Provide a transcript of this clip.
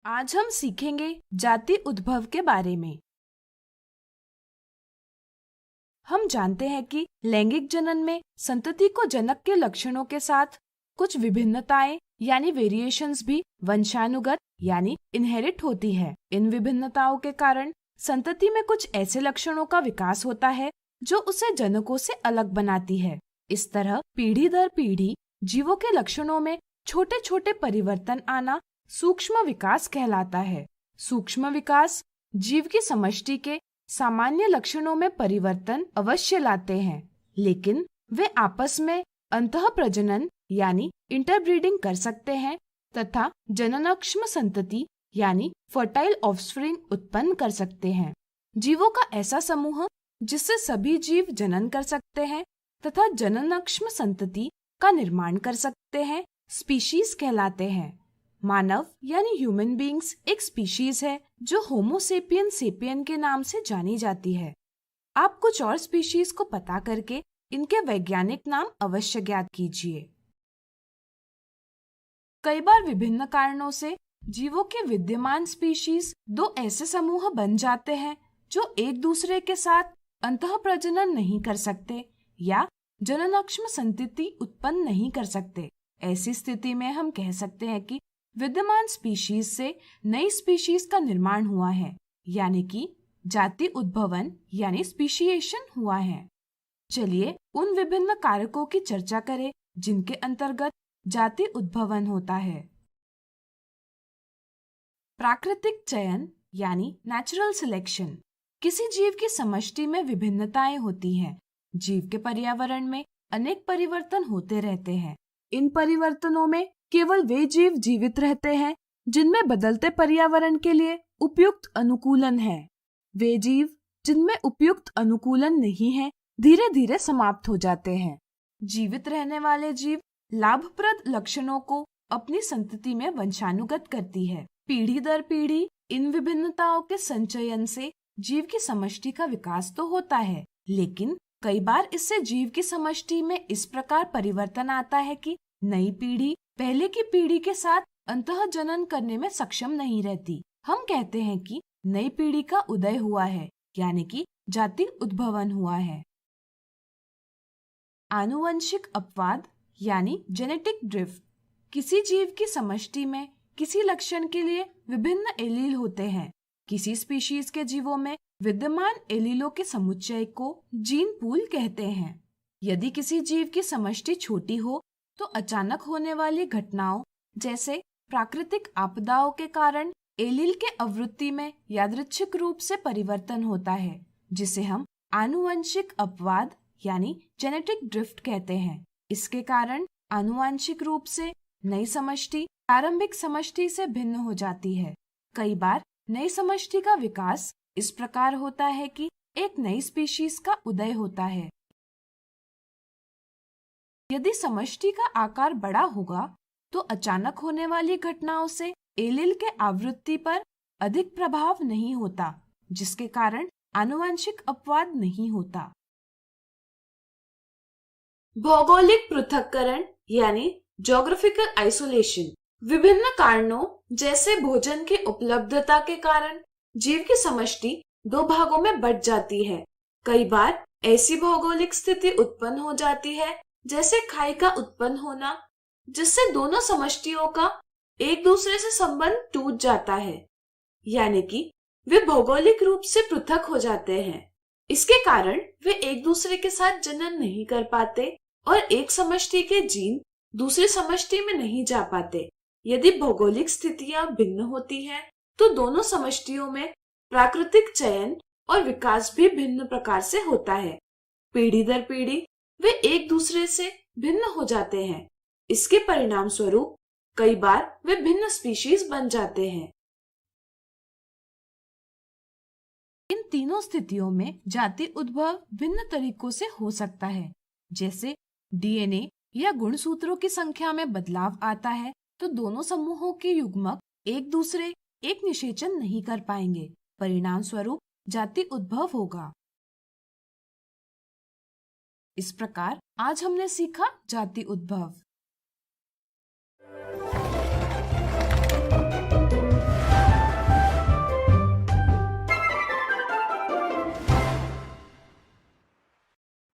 आज हम सीखेंगे जाति उद्भव के बारे में। हम जानते हैं कि लैंगिक जनन में संतति को जनक के लक्षणों के साथ कुछ विभिन्नताएं यानी वेरिएशंस भी वंशानुगत यानी इनहेरिट होती है। इन विभिन्नताओं के कारण संतति में कुछ ऐसे लक्षणों का विकास होता है जो उसे जनकों से अलग बनाती है। इस तरह पीढ़ी दर पीढ़ी जीवों के लक्षणों में छोटे छोटे परिवर्तन आना सूक्ष्म विकास कहलाता है। सूक्ष्म विकास जीव की समष्टि के सामान्य लक्षणों में परिवर्तन अवश्य लाते हैं, लेकिन वे आपस में अंतः प्रजनन यानी इंटरब्रीडिंग कर सकते हैं तथा जननक्षम संतति यानी फर्टाइल ऑफस्प्रिंग उत्पन्न कर सकते हैं। जीवों का ऐसा समूह जिससे सभी जीव जनन कर सकते हैं तथा जननक्षम संतति का निर्माण कर सकते हैं स्पीशीज कहलाते हैं। मानव यानी ह्यूमन बीइंग्स एक स्पीशीज है जो होमो सेपियन सेपियन के नाम से जानी जाती है। आप कुछ और स्पीशीज को पता करके इनके वैज्ञानिक नाम अवश्य ज्ञात कीजिए। कई बार विभिन्न कारणों से जीवों के विद्यमान स्पीशीज दो ऐसे समूह बन जाते हैं जो एक दूसरे के साथ अंतः प्रजनन नहीं कर सकते या जननक्षम संतति उत्पन्न नहीं कर सकते। ऐसी स्थिति में हम कह सकते हैं कि विद्यमान स्पीशीज से नई स्पीशीज का निर्माण हुआ है, यानी कि जाति उद्भवन यानी स्पीशिएशन हुआ है। चलिए उन विभिन्न कारकों की चर्चा करें जिनके अंतर्गत जाति उद्भवन होता है। प्राकृतिक चयन यानी नेचुरल सिलेक्शन। किसी जीव की समष्टि में विभिन्नताएं होती हैं। जीव के पर्यावरण में अनेक परिवर्तन होते रहते हैं। इन परिवर्तनों में केवल वे जीव जीवित रहते हैं जिनमें बदलते पर्यावरण के लिए उपयुक्त अनुकूलन है। वे जीव जिनमें उपयुक्त अनुकूलन नहीं है धीरे धीरे समाप्त हो जाते हैं। जीवित रहने वाले जीव लाभप्रद लक्षणों को अपनी संतति में वंशानुगत करती है। पीढ़ी दर पीढ़ी इन विभिन्नताओं के संचयन से जीव की समष्टि का विकास तो होता है, लेकिन कई बार इससे जीव की समष्टि में इस प्रकार परिवर्तन आता है कि नई पीढ़ी पहले की पीढ़ी के साथ अंतः जनन करने में सक्षम नहीं रहती। हम कहते हैं कि नई पीढ़ी का उदय हुआ है, यानी कि जाति उद्भवन हुआ है। आनुवंशिक अपवाद यानी जेनेटिक ड्रिफ्ट। किसी जीव की समष्टि में किसी लक्षण के लिए विभिन्न एलील होते हैं। किसी स्पीशीज के जीवों में विद्यमान एलीलों के समुच्चय को जीन पूल कहते हैं। यदि किसी जीव की समष्टि छोटी हो तो अचानक होने वाली घटनाओं जैसे प्राकृतिक आपदाओं के कारण एलील के आवृत्ति में यादृच्छिक रूप से परिवर्तन होता है, जिसे हम आनुवंशिक अपवाद यानी जेनेटिक ड्रिफ्ट कहते हैं। इसके कारण आनुवंशिक रूप से नई समष्टि प्रारंभिक समष्टि से भिन्न हो जाती है। कई बार नई समष्टि का विकास इस प्रकार होता है कि एक नई स्पीशीज का उदय होता है। यदि समष्टि का आकार बड़ा होगा तो अचानक होने वाली घटनाओं से एलील के आवृत्ति पर अधिक प्रभाव नहीं होता, जिसके कारण आनुवंशिक अपवाद नहीं होता। भौगोलिक पृथक्करण यानी ज्योग्राफिकल आइसोलेशन। विभिन्न कारणों जैसे भोजन की उपलब्धता के कारण जीव की समष्टि दो भागों में बंट जाती है। कई बार ऐसी भौगोलिक स्थिति उत्पन्न हो जाती है जैसे खाई का उत्पन्न होना, जिससे दोनों समष्टियों का एक दूसरे से संबंध टूट जाता है, यानी कि वे भौगोलिक रूप से पृथक हो जाते हैं। इसके कारण वे एक दूसरे के साथ जनन नहीं कर पाते और एक समष्टि के जीन दूसरी समष्टि में नहीं जा पाते। यदि भौगोलिक स्थितियां भिन्न होती हैं, तो दोनों समष्टियों में प्राकृतिक चयन और विकास भी भिन्न प्रकार से होता है। पीढ़ी दर पीढ़ी वे एक दूसरे से भिन्न हो जाते हैं। इसके परिणाम स्वरूप कई बार वे भिन्न स्पीशीज बन जाते हैं। इन तीनों स्थितियों में जाति उद्भव भिन्न तरीकों से हो सकता है। जैसे डीएनए या गुणसूत्रों की संख्या में बदलाव आता है तो दोनों समूहों के युग्मक एक दूसरे एक निषेचन नहीं कर पाएंगे। परिणाम स्वरूप जाति उद्भव होगा। इस प्रकार आज हमने सीखा जाति उद्भव।